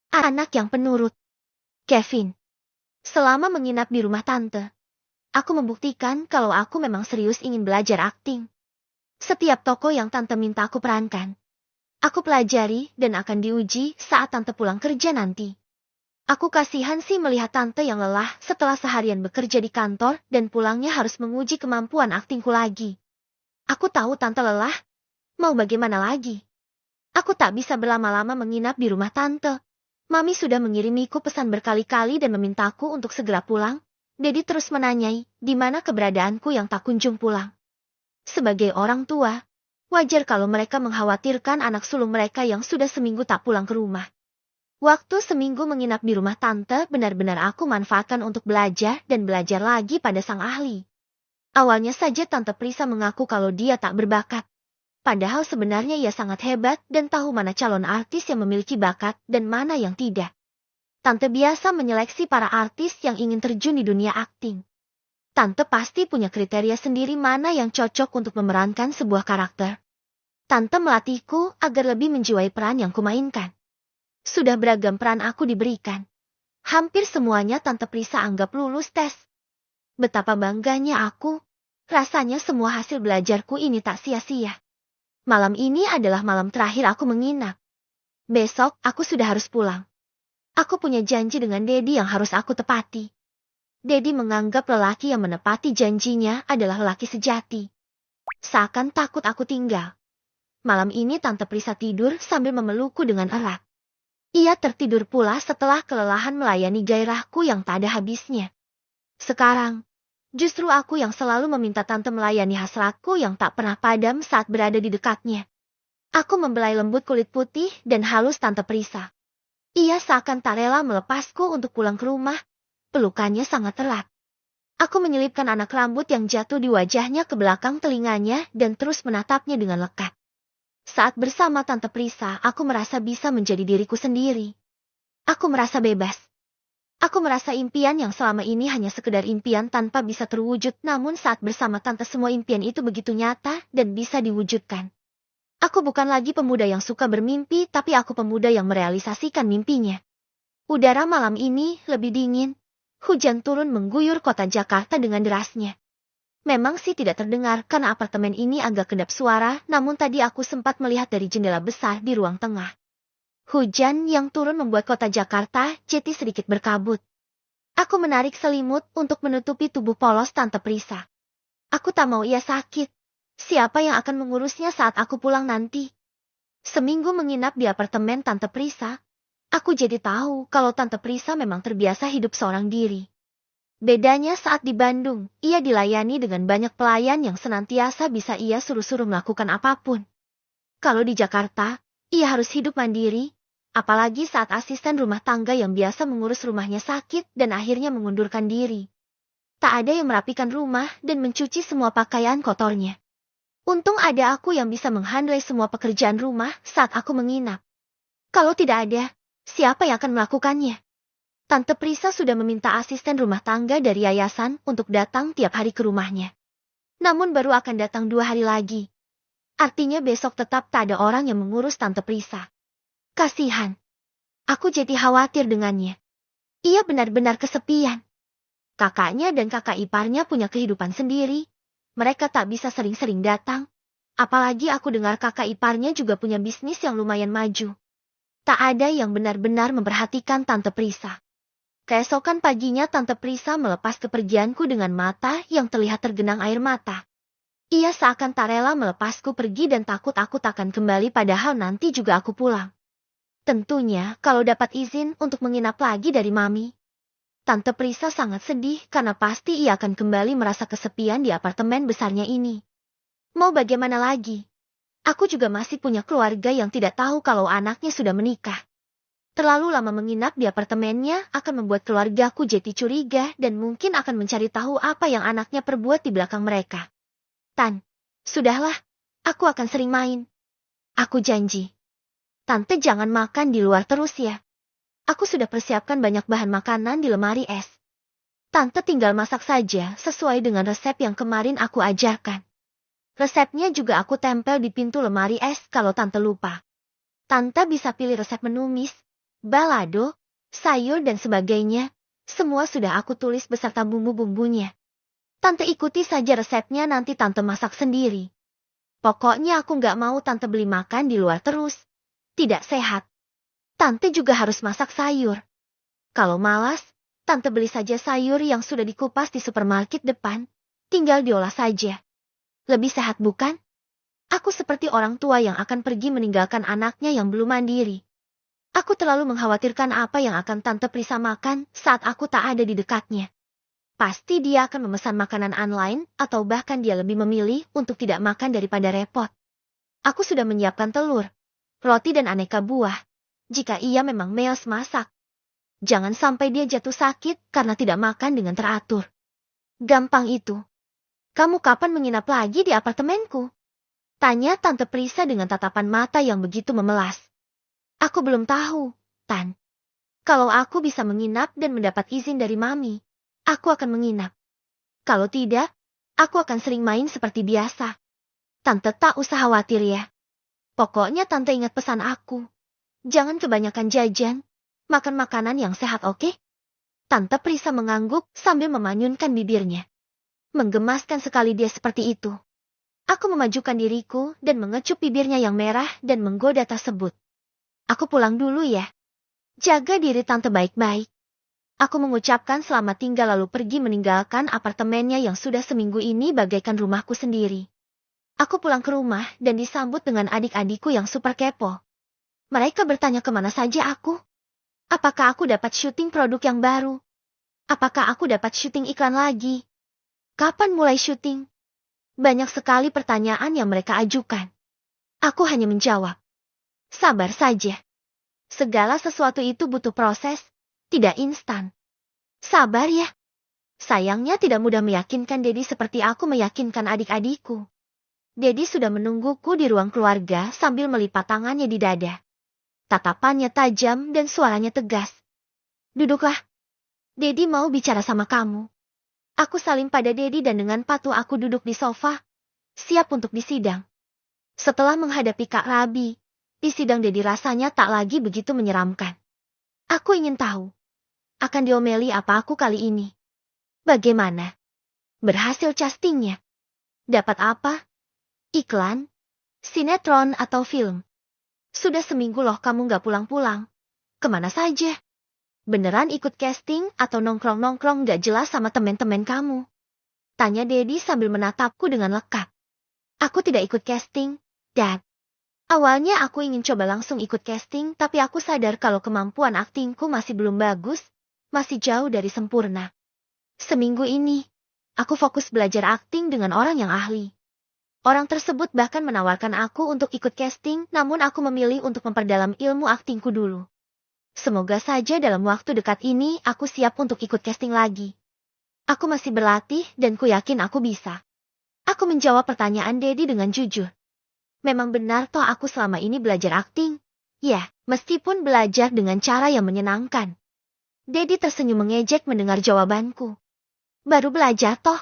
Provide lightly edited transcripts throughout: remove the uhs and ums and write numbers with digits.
Anak yang penurut. Kevin. Selama menginap di rumah tante, aku membuktikan kalau aku memang serius ingin belajar akting. Setiap tokoh yang tante minta aku perankan, aku pelajari dan akan diuji saat tante pulang kerja nanti. Aku kasihan sih melihat tante yang lelah setelah seharian bekerja di kantor dan pulangnya harus menguji kemampuan aktingku lagi. Aku tahu tante lelah, mau bagaimana lagi? Aku tak bisa berlama-lama menginap di rumah tante. Mami sudah mengirimiku pesan berkali-kali dan memintaku untuk segera pulang. Dedi terus menanyai, di mana keberadaanku yang tak kunjung pulang. Sebagai orang tua, wajar kalau mereka mengkhawatirkan anak sulung mereka yang sudah seminggu tak pulang ke rumah. Waktu seminggu menginap di rumah tante benar-benar aku manfaatkan untuk belajar dan belajar lagi pada sang ahli. Awalnya saja tante Prisa mengaku kalau dia tak berbakat. Padahal sebenarnya ia sangat hebat dan tahu mana calon artis yang memiliki bakat dan mana yang tidak. Tante biasa menyeleksi para artis yang ingin terjun di dunia akting. Tante pasti punya kriteria sendiri mana yang cocok untuk memerankan sebuah karakter. Tante melatihku agar lebih menjiwai peran yang kumainkan. Sudah beragam peran aku diberikan. Hampir semuanya Tante Prisa anggap lulus tes. Betapa bangganya aku. Rasanya semua hasil belajarku ini tak sia-sia. Malam ini adalah malam terakhir aku menginap. Besok aku sudah harus pulang. Aku punya janji dengan Dedi yang harus aku tepati. Dedi menganggap lelaki yang menepati janjinya adalah lelaki sejati. Seakan takut aku tinggal. Malam ini Tante Prisa tidur sambil memelukku dengan erat. Ia tertidur pula setelah kelelahan melayani gairahku yang tak ada habisnya. Sekarang, justru aku yang selalu meminta Tante melayani hasratku yang tak pernah padam saat berada di dekatnya. Aku membelai lembut kulit putih dan halus Tante Prisa. Ia seakan tak rela melepasku untuk pulang ke rumah. Pelukannya sangat erat. Aku menyelipkan anak rambut yang jatuh di wajahnya ke belakang telinganya dan terus menatapnya dengan lekat. Saat bersama Tante Prisa, aku merasa bisa menjadi diriku sendiri. Aku merasa bebas. Aku merasa impian yang selama ini hanya sekedar impian tanpa bisa terwujud, namun saat bersama Tante semua impian itu begitu nyata dan bisa diwujudkan. Aku bukan lagi pemuda yang suka bermimpi, tapi aku pemuda yang merealisasikan mimpinya. Udara malam ini lebih dingin. Hujan turun mengguyur kota Jakarta dengan derasnya. Memang sih tidak terdengar karena apartemen ini agak kedap suara, namun tadi aku sempat melihat dari jendela besar di ruang tengah. Hujan yang turun membuat kota Jakarta jadi sedikit berkabut. Aku menarik selimut untuk menutupi tubuh polos Tante Prisa. Aku tak mau ia sakit. Siapa yang akan mengurusnya saat aku pulang nanti? Seminggu menginap di apartemen Tante Prisa, aku jadi tahu kalau Tante Prisa memang terbiasa hidup seorang diri. Bedanya saat di Bandung, ia dilayani dengan banyak pelayan yang senantiasa bisa ia suruh-suruh melakukan apapun. Kalau di Jakarta, ia harus hidup mandiri, apalagi saat asisten rumah tangga yang biasa mengurus rumahnya sakit dan akhirnya mengundurkan diri. Tak ada yang merapikan rumah dan mencuci semua pakaian kotornya. Untung ada aku yang bisa menghandle semua pekerjaan rumah saat aku menginap. Kalau tidak ada, siapa yang akan melakukannya? Tante Prisa sudah meminta asisten rumah tangga dari yayasan untuk datang tiap hari ke rumahnya. Namun baru akan datang 2 hari lagi. Artinya besok tetap tak ada orang yang mengurus Tante Prisa. Kasihan. Aku jadi khawatir dengannya. Ia benar-benar kesepian. Kakaknya dan kakak iparnya punya kehidupan sendiri. Mereka tak bisa sering-sering datang. Apalagi aku dengar kakak iparnya juga punya bisnis yang lumayan maju. Tak ada yang benar-benar memperhatikan Tante Prisa. Keesokan paginya Tante Prisa melepas kepergianku dengan mata yang terlihat tergenang air mata. Ia seakan tak rela melepasku pergi dan takut aku takkan kembali padahal nanti juga aku pulang. Tentunya kalau dapat izin untuk menginap lagi dari Mami. Tante Prisa sangat sedih karena pasti ia akan kembali merasa kesepian di apartemen besarnya ini. Mau bagaimana lagi? Aku juga masih punya keluarga yang tidak tahu kalau anaknya sudah menikah. Terlalu lama menginap di apartemennya akan membuat keluargaku jadi curiga dan mungkin akan mencari tahu apa yang anaknya perbuat di belakang mereka. Tan, sudahlah, aku akan sering main. Aku janji. Tante jangan makan di luar terus ya. Aku sudah persiapkan banyak bahan makanan di lemari es. Tante tinggal masak saja sesuai dengan resep yang kemarin aku ajarkan. Resepnya juga aku tempel di pintu lemari es kalau Tante lupa. Tante bisa pilih resep menumis, balado, sayur dan sebagainya, semua sudah aku tulis beserta bumbu-bumbunya. Tante ikuti saja resepnya, nanti tante masak sendiri. Pokoknya aku nggak mau tante beli makan di luar terus. Tidak sehat. Tante juga harus masak sayur. Kalau malas, tante beli saja sayur yang sudah dikupas di supermarket depan. Tinggal diolah saja. Lebih sehat bukan? Aku seperti orang tua yang akan pergi meninggalkan anaknya yang belum mandiri. Aku terlalu mengkhawatirkan apa yang akan Tante Prisa makan saat aku tak ada di dekatnya. Pasti dia akan memesan makanan online atau bahkan dia lebih memilih untuk tidak makan daripada repot. Aku sudah menyiapkan telur, roti dan aneka buah. Jika ia memang meos masak. Jangan sampai dia jatuh sakit karena tidak makan dengan teratur. Gampang itu. Kamu kapan menginap lagi di apartemenku? Tanya Tante Prisa dengan tatapan mata yang begitu memelas. Aku belum tahu, Tan. Kalau aku bisa menginap dan mendapat izin dari Mami, aku akan menginap. Kalau tidak, aku akan sering main seperti biasa. Tante tak usah khawatir ya. Pokoknya Tante ingat pesan aku. Jangan kebanyakan jajan, makan makanan yang sehat, oke? Tante Prisa mengangguk sambil memanyunkan bibirnya. Menggemaskan sekali dia seperti itu. Aku memajukan diriku dan mengecup bibirnya yang merah dan menggoda tersebut. Aku pulang dulu ya. Jaga diri Tante baik-baik. Aku mengucapkan selamat tinggal lalu pergi meninggalkan apartemennya yang sudah seminggu ini bagaikan rumahku sendiri. Aku pulang ke rumah dan disambut dengan adik-adikku yang super kepo. Mereka bertanya kemana saja aku. Apakah aku dapat syuting produk yang baru? Apakah aku dapat syuting iklan lagi? Kapan mulai syuting? Banyak sekali pertanyaan yang mereka ajukan. Aku hanya menjawab. Sabar saja. Segala sesuatu itu butuh proses, tidak instan. Sabar ya. Sayangnya tidak mudah meyakinkan Dedi seperti aku meyakinkan adik-adikku. Dedi sudah menungguku di ruang keluarga sambil melipat tangannya di dada. Tatapannya tajam dan suaranya tegas. Duduklah. Dedi mau bicara sama kamu. Aku salim pada Dedi dan dengan patuh aku duduk di sofa, siap untuk disidang. Setelah menghadapi Kak Rabi, di sidang Dedi rasanya tak lagi begitu menyeramkan. Aku ingin tahu, akan diomeli apa aku kali ini? Bagaimana? Berhasil castingnya? Dapat apa? Iklan? Sinetron atau film? Sudah seminggu loh kamu gak pulang-pulang. Kemana saja? Beneran ikut casting atau nongkrong-nongkrong gak jelas sama temen-temen kamu? Tanya Dedi sambil menatapku dengan lekat. Aku tidak ikut casting, Dad. Awalnya aku ingin coba langsung ikut casting, tapi aku sadar kalau kemampuan aktingku masih belum bagus, masih jauh dari sempurna. Seminggu ini, aku fokus belajar akting dengan orang yang ahli. Orang tersebut bahkan menawarkan aku untuk ikut casting, namun aku memilih untuk memperdalam ilmu aktingku dulu. Semoga saja dalam waktu dekat ini aku siap untuk ikut casting lagi. Aku masih berlatih dan ku yakin aku bisa. Aku menjawab pertanyaan Dedi dengan jujur. Memang benar toh aku selama ini belajar akting. Ya, meskipun belajar dengan cara yang menyenangkan. Dedi tersenyum mengejek mendengar jawabanku. Baru belajar toh?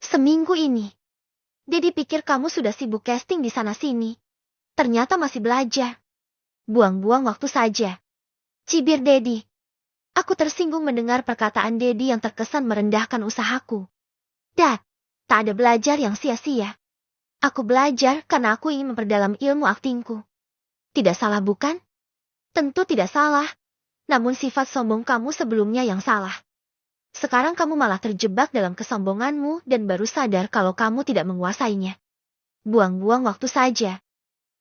Seminggu ini. Dedi pikir kamu sudah sibuk casting di sana-sini. Ternyata masih belajar. Buang-buang waktu saja. Cibir Dedi. Aku tersinggung mendengar perkataan Dedi yang terkesan merendahkan usahaku. Dad, tak ada belajar yang sia-sia. Aku belajar karena aku ingin memperdalam ilmu aktingku. Tidak salah bukan? Tentu tidak salah. Namun sifat sombong kamu sebelumnya yang salah. Sekarang kamu malah terjebak dalam kesombonganmu dan baru sadar kalau kamu tidak menguasainya. Buang-buang waktu saja.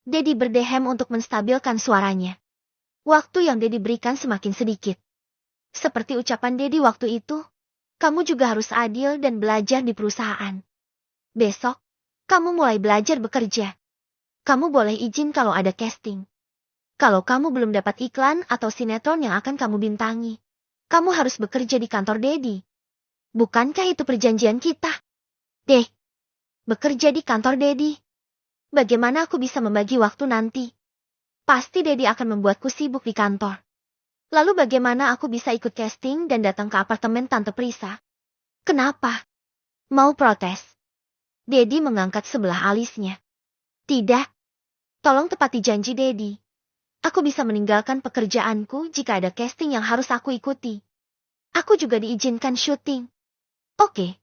Dedi berdehem untuk menstabilkan suaranya. Waktu yang Dedi berikan semakin sedikit. Seperti ucapan Dedi waktu itu, kamu juga harus adil dan belajar di perusahaan. Besok, kamu mulai belajar bekerja. Kamu boleh izin kalau ada casting. Kalau kamu belum dapat iklan atau sinetron yang akan kamu bintangi, kamu harus bekerja di kantor Dedi. Bukankah itu perjanjian kita? Deh, bekerja di kantor Dedi. Bagaimana aku bisa membagi waktu nanti? Pasti Dedi akan membuatku sibuk di kantor. Lalu bagaimana aku bisa ikut casting dan datang ke apartemen Tante Prisa? Kenapa? Mau protes? Dedi mengangkat sebelah alisnya. Tidak. Tolong tepati janji Dedi. Aku bisa meninggalkan pekerjaanku jika ada casting yang harus aku ikuti. Aku juga diizinkan syuting. Oke.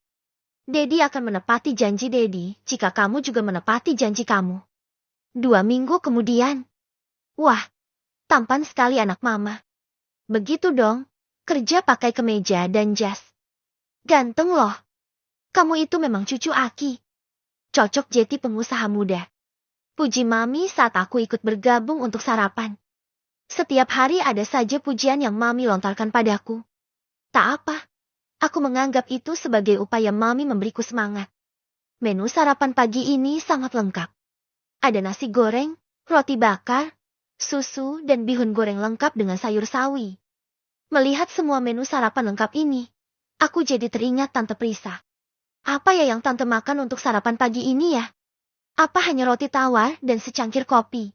Dedi akan menepati janji Dedi jika kamu juga menepati janji kamu. 2 minggu kemudian. Wah, tampan sekali anak mama. Begitu dong, kerja pakai kemeja dan jas. Ganteng loh. Kamu itu memang cucu Aki. Cocok jadi pengusaha muda. Puji Mami saat aku ikut bergabung untuk sarapan. Setiap hari ada saja pujian yang Mami lontarkan padaku. Tak apa. Aku menganggap itu sebagai upaya Mami memberiku semangat. Menu sarapan pagi ini sangat lengkap. Ada nasi goreng, roti bakar, susu dan bihun goreng lengkap dengan sayur sawi. Melihat semua menu sarapan lengkap ini, aku jadi teringat Tante Prisa. Apa ya yang Tante makan untuk sarapan pagi ini ya? Apa hanya roti tawar dan secangkir kopi?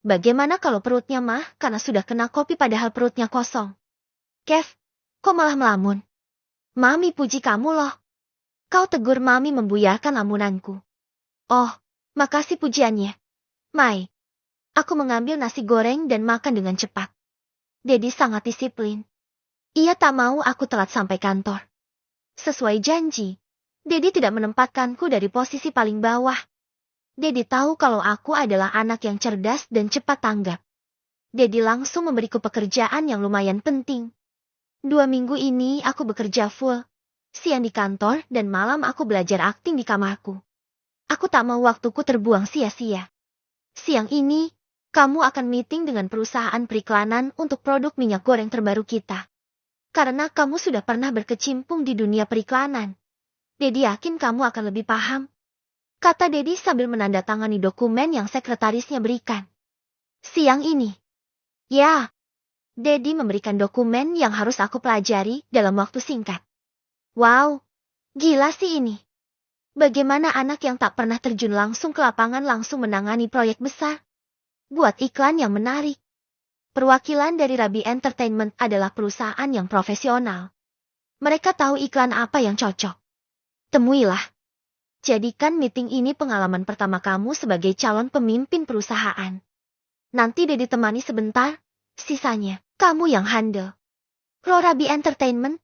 Bagaimana kalau perutnya mah karena sudah kena kopi padahal perutnya kosong? Kev, kok malah melamun? Mami puji kamu loh. Kau tegur Mami membuyarkan lamunanku. Oh, makasih pujiannya. Mai, aku mengambil nasi goreng dan makan dengan cepat. Dedi sangat disiplin. Ia tak mau aku telat sampai kantor. Sesuai janji, Dedi tidak menempatkanku dari posisi paling bawah. Dedi tahu kalau aku adalah anak yang cerdas dan cepat tanggap. Dedi langsung memberiku pekerjaan yang lumayan penting. 2 minggu ini aku bekerja full. Siang di kantor dan malam aku belajar akting di kamarku. Aku tak mau waktuku terbuang sia-sia. Siang ini, kamu akan meeting dengan perusahaan periklanan untuk produk minyak goreng terbaru kita. Karena kamu sudah pernah berkecimpung di dunia periklanan. Dedi yakin kamu akan lebih paham. Kata Dedi sambil menandatangani dokumen yang sekretarisnya berikan. Siang ini. Ya. Dedi memberikan dokumen yang harus aku pelajari dalam waktu singkat. Wow, gila sih ini. Bagaimana anak yang tak pernah terjun langsung ke lapangan langsung menangani proyek besar? Buat iklan yang menarik. Perwakilan dari Rabi Entertainment adalah perusahaan yang profesional. Mereka tahu iklan apa yang cocok. Temuilah. Jadikan meeting ini pengalaman pertama kamu sebagai calon pemimpin perusahaan. Nanti Dedi temani sebentar, sisanya kamu yang handle. Rabi Entertainment,